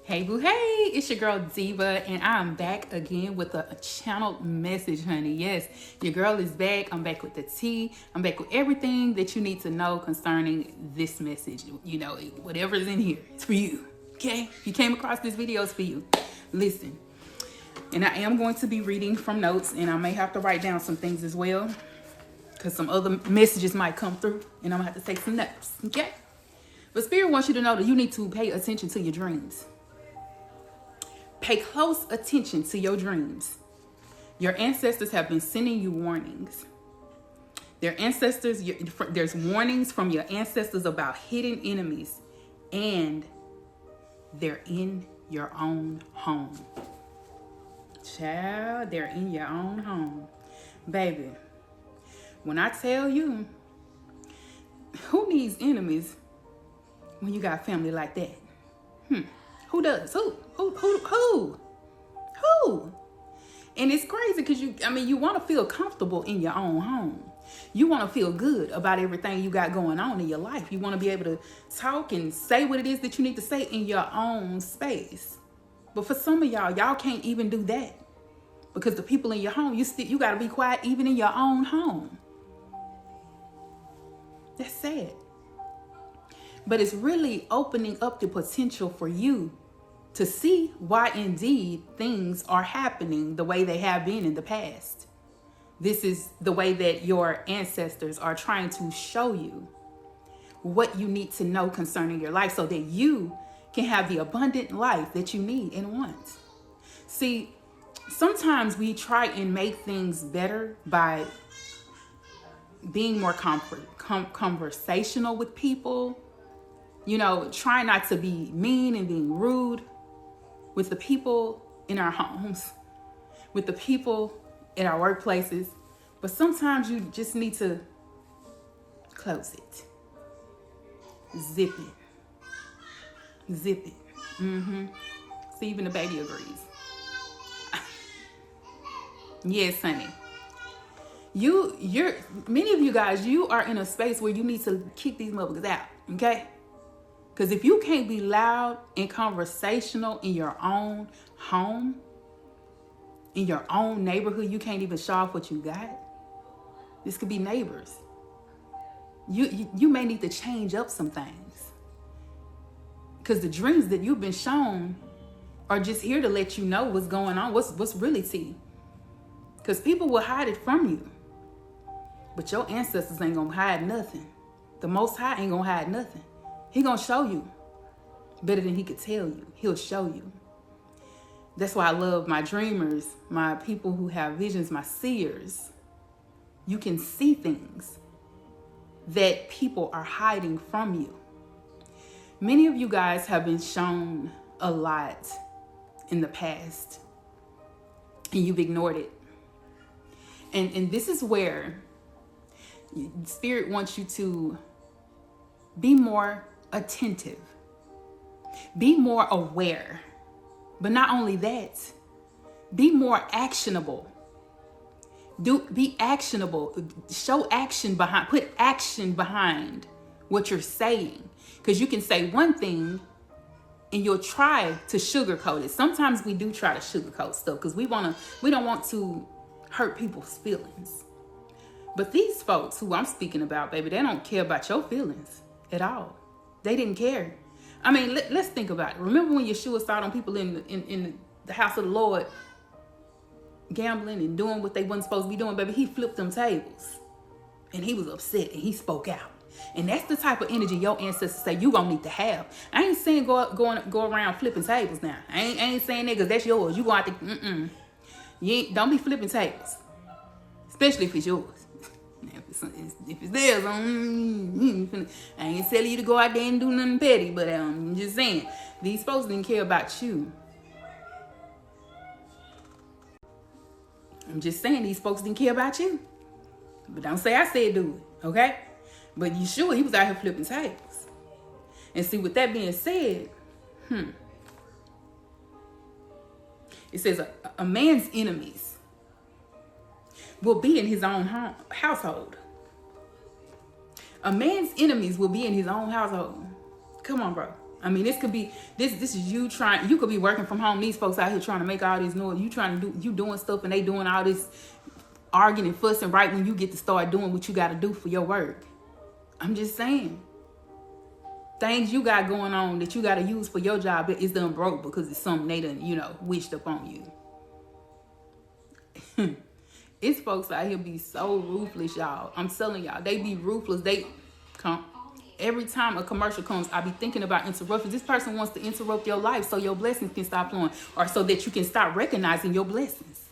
Hey boo, hey, it's your girl Diva, and I'm back again with a channeled message, honey. Yes, your girl is back. I'm back with the tea. I'm back with everything that you need to know concerning this message. You know, whatever's in here, it's for you, okay? If you came across this video, it's for you. Listen, and I am going to be reading from notes, and I may have to write down some things as well, because some other messages might come through, and I'm going to have to take some notes, okay? But Spirit wants you to know that you need to pay attention to your dreams. Pay close attention to your dreams. Your ancestors have been sending you warnings. There's warnings from your ancestors about hidden enemies, and they're in your own home. Child, they're in your own home. Baby, when I tell you, who needs enemies when you got family like that? Who does? Who? And it's crazy because you want to feel comfortable in your own home. You want to feel good about everything you got going on in your life. You want to be able to talk and say what it is that you need to say in your own space. But for some of y'all can't even do that because the people in your home, you got to be quiet even in your own home. That's sad. But it's really opening up the potential for you to see why indeed things are happening the way they have been in the past. This is the way that your ancestors are trying to show you what you need to know concerning your life so that you can have the abundant life that you need and want. See, sometimes we try and make things better by being more conversational with people. You know, try not to be mean and being rude with the people in our homes, with the people in our workplaces. But sometimes you just need to close it. Zip it. Zip it. See, even the baby agrees. Yes, honey. Many of you guys, you are in a space where you need to kick these motherfuckers out, okay? Because if you can't be loud and conversational in your own home, in your own neighborhood, you can't even show off what you got. This could be neighbors. You may need to change up some things. Because the dreams that you've been shown are just here to let you know what's going on, what's really tea. Because people will hide it from you. But your ancestors ain't gonna hide nothing. The Most High ain't gonna hide nothing. He gonna show you better than he could tell you. He'll show you. That's why I love my dreamers, my people who have visions, my seers. You can see things that people are hiding from you. Many of you guys have been shown a lot in the past and you've ignored it. And this is where Spirit wants you to be more attentive, be more aware, but not only that, be more actionable. Be actionable. Show action behind, put action behind what you're saying. Because you can say one thing and you'll try to sugarcoat it. Sometimes we do try to sugarcoat stuff because we don't want to hurt people's feelings. But these folks who I'm speaking about, baby, they don't care about your feelings at all. They didn't care. I mean, let's think about it. Remember when Yeshua saw them people in the house of the Lord gambling and doing what they wasn't supposed to be doing, baby? He flipped them tables and he was upset and he spoke out. And that's the type of energy your ancestors say you gonna need to have. I ain't saying go around flipping tables now. I ain't saying that because that's yours. You gonna have to don't be flipping tables, especially if it's yours. If it's theirs, I ain't telling you to go out there and do nothing petty, but I'm just saying, these folks didn't care about you. I'm just saying, these folks didn't care about you. But don't say I said do it, okay? But you sure he was out here flipping tables. And see, with that being said, it says a man's enemies will be in his own household. A man's enemies will be in his own household. Come on, bro. I mean, this could be, this is you trying, you could be working from home. These folks out here trying to make all this noise. You doing stuff and they doing all this arguing and fussing right when you get to start doing what you got to do for your work. I'm just saying. Things you got going on that you got to use for your job is done broke because it's something they done, wished upon you. It's folks out here be so ruthless, y'all. I'm telling y'all, they be ruthless. They come. Every time a commercial comes, I be thinking about interruptions. This person wants to interrupt your life so your blessings can stop flowing, or so that you can start recognizing your blessings.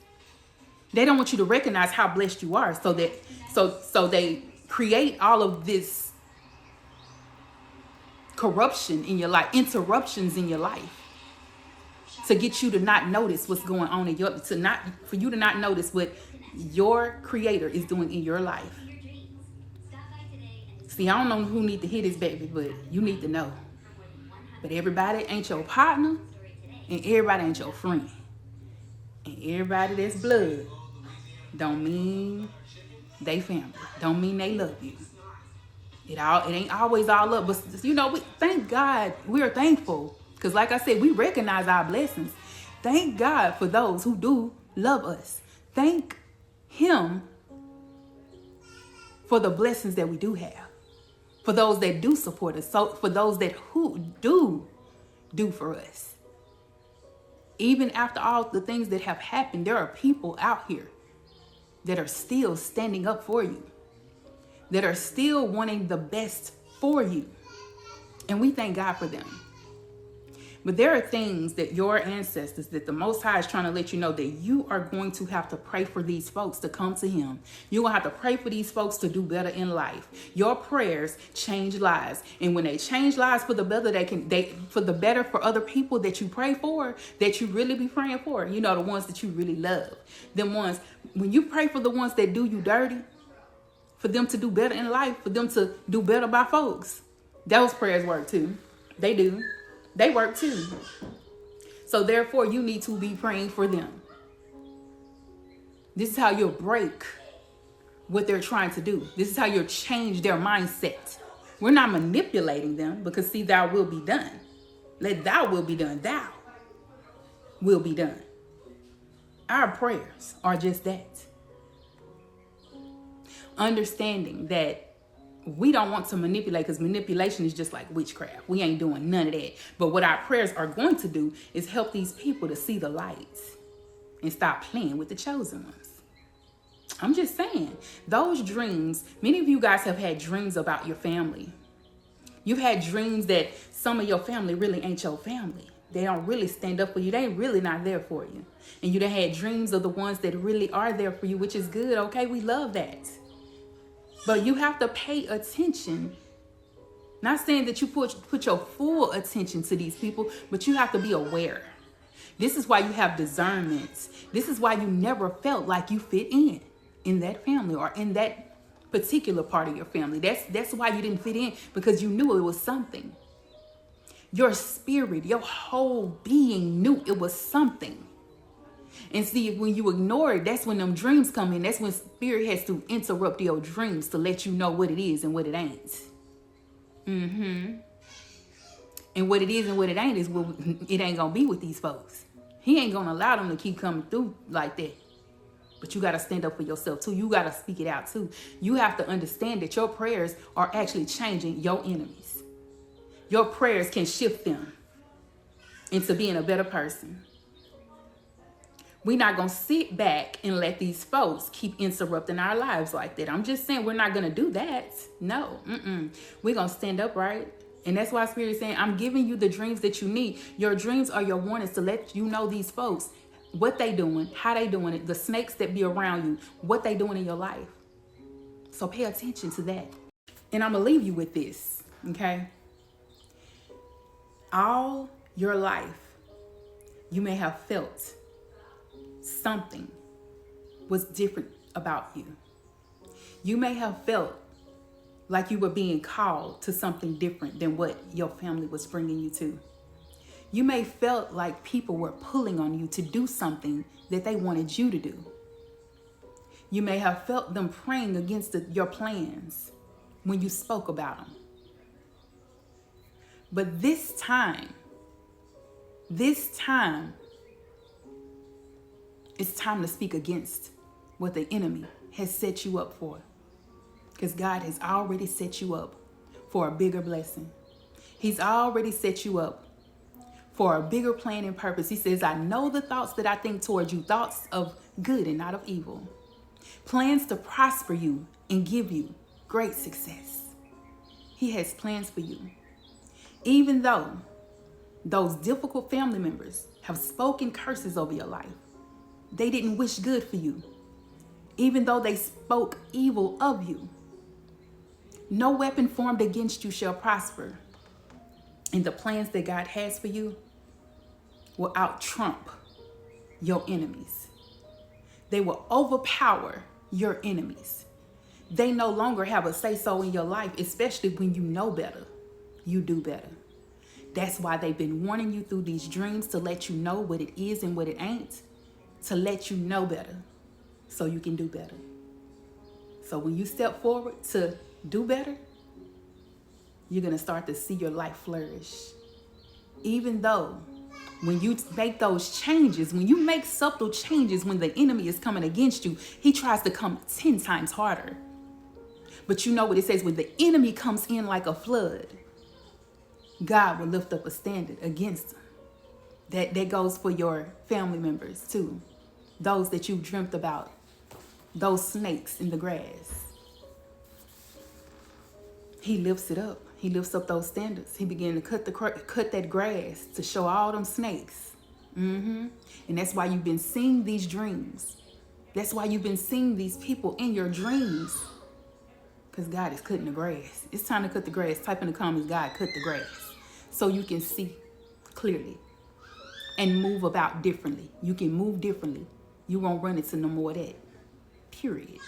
They don't want you to recognize how blessed you are, so they create all of this corruption in your life, interruptions in your life, to get you to not notice what's going on in your, for you to not notice what your creator is doing in your life. See, I don't know who need to hear this, baby, but you need to know. But everybody ain't your partner, and everybody ain't your friend. And everybody that's blood don't mean they family. Don't mean they love you. It ain't always all up, but thank God, we're thankful. Because like I said, we recognize our blessings. Thank God for those who do love us. Thank him for the blessings that we do have. For those that do support us. So for those that who do for us. Even after all the things that have happened, there are people out here that are still standing up for you, that are still wanting the best for you. And we thank God for them. But there are things that your ancestors, that the Most High is trying to let you know, that you are going to have to pray for these folks to come to him. You're going to have to pray for these folks to do better in life. Your prayers change lives. And when they change lives for the better, for the better for other people that you pray for, that you really be praying for, the ones that you really love. Them ones, when you pray for the ones that do you dirty, for them to do better in life, for them to do better by folks, those prayers work too. They do. They work too. So therefore, you need to be praying for them. This is how you'll break what they're trying to do. This is how you'll change their mindset. We're not manipulating them, because see, thy will be done. Let thy will be done. Thou will be done. Our prayers are just that. Understanding that we don't want to manipulate, because manipulation is just like witchcraft. We ain't doing none of that. But what our prayers are going to do is help these people to see the light and stop playing with the chosen ones. I'm just saying, those dreams, many of you guys have had dreams about your family. You've had dreams that some of your family really ain't your family. They don't really stand up for you. They ain't really not there for you. And you done had dreams of the ones that really are there for you, which is good. Okay, we love that. But you have to pay attention. Not saying that you put your full attention to these people, but you have to be aware. This is why you have discernment. This is why you never felt like you fit in that family, or in that particular part of your family. That's why you didn't fit in, because you knew it was something. Your spirit, your whole being knew it was something. And see, when you ignore it, that's when them dreams come in. That's when spirit has to interrupt your dreams to let you know what it is and what it ain't. And what it is and what it ain't is what it ain't gonna be with these folks. He ain't gonna allow them to keep coming through like that. But you gotta stand up for yourself too. You gotta speak it out too. You have to understand that your prayers are actually changing your enemies. Your prayers can shift them into being a better person. We're not going to sit back and let these folks keep interrupting our lives like that. I'm just saying, we're not going to do that. No. We're going to stand up, right? And that's why Spirit is saying, I'm giving you the dreams that you need. Your dreams are your warnings to let you know these folks, what they doing, how they doing it, the snakes that be around you, what they doing in your life. So pay attention to that. And I'm going to leave you with this, okay? All your life, you may have felt something was different about you. You may have felt like you were being called to something different than what your family was bringing you to. You may felt like people were pulling on you to do something that they wanted you to do. You may have felt them praying against your plans when you spoke about them. But this time, it's time to speak against what the enemy has set you up for. Because God has already set you up for a bigger blessing. He's already set you up for a bigger plan and purpose. He says, I know the thoughts that I think towards you, thoughts of good and not of evil. Plans to prosper you and give you great success. He has plans for you. Even though those difficult family members have spoken curses over your life, they didn't wish good for you. Even though they spoke evil of you, no weapon formed against you shall prosper. And the plans that God has for you will out-trump your enemies. They will overpower your enemies. They no longer have a say-so in your life, especially when you know better. You do better. That's why they've been warning you through these dreams, to let you know what it is and what it ain't, to let you know better so you can do better. So when you step forward to do better, you're going to start to see your life flourish. Even though when you make those changes, when you make subtle changes, when the enemy is coming against you, he tries to come 10 times harder. But you know what it says, when the enemy comes in like a flood, God will lift up a standard against him. That goes for your family members too. Those that you've dreamt about, those snakes in the grass. He lifts it up. He lifts up those standards. He began to cut that grass to show all them snakes. And that's why you've been seeing these dreams. That's why you've been seeing these people in your dreams. Because God is cutting the grass. It's time to cut the grass. Type in the comments, God, cut the grass. So you can see clearly and move about differently. You can move differently. You won't run into no more of that. Period.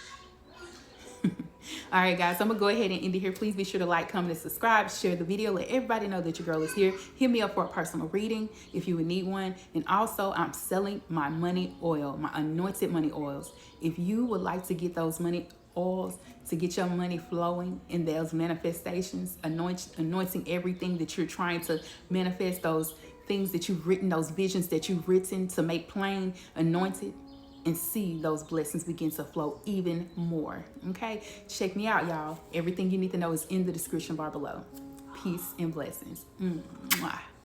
All right, guys, I'm going to go ahead and end it here. Please be sure to like, comment, and subscribe. Share the video. Let everybody know that your girl is here. Hit me up for a personal reading if you would need one. And also, I'm selling my money oil, my anointed money oils. If you would like to get those money oils to get your money flowing in those manifestations, anointing everything that you're trying to manifest, those things that you've written, those visions that you've written to make plain, anointed, and see those blessings begin to flow even more. Okay, check me out, y'all. Everything you need to know is in the description bar below. Peace and blessings. Mwah.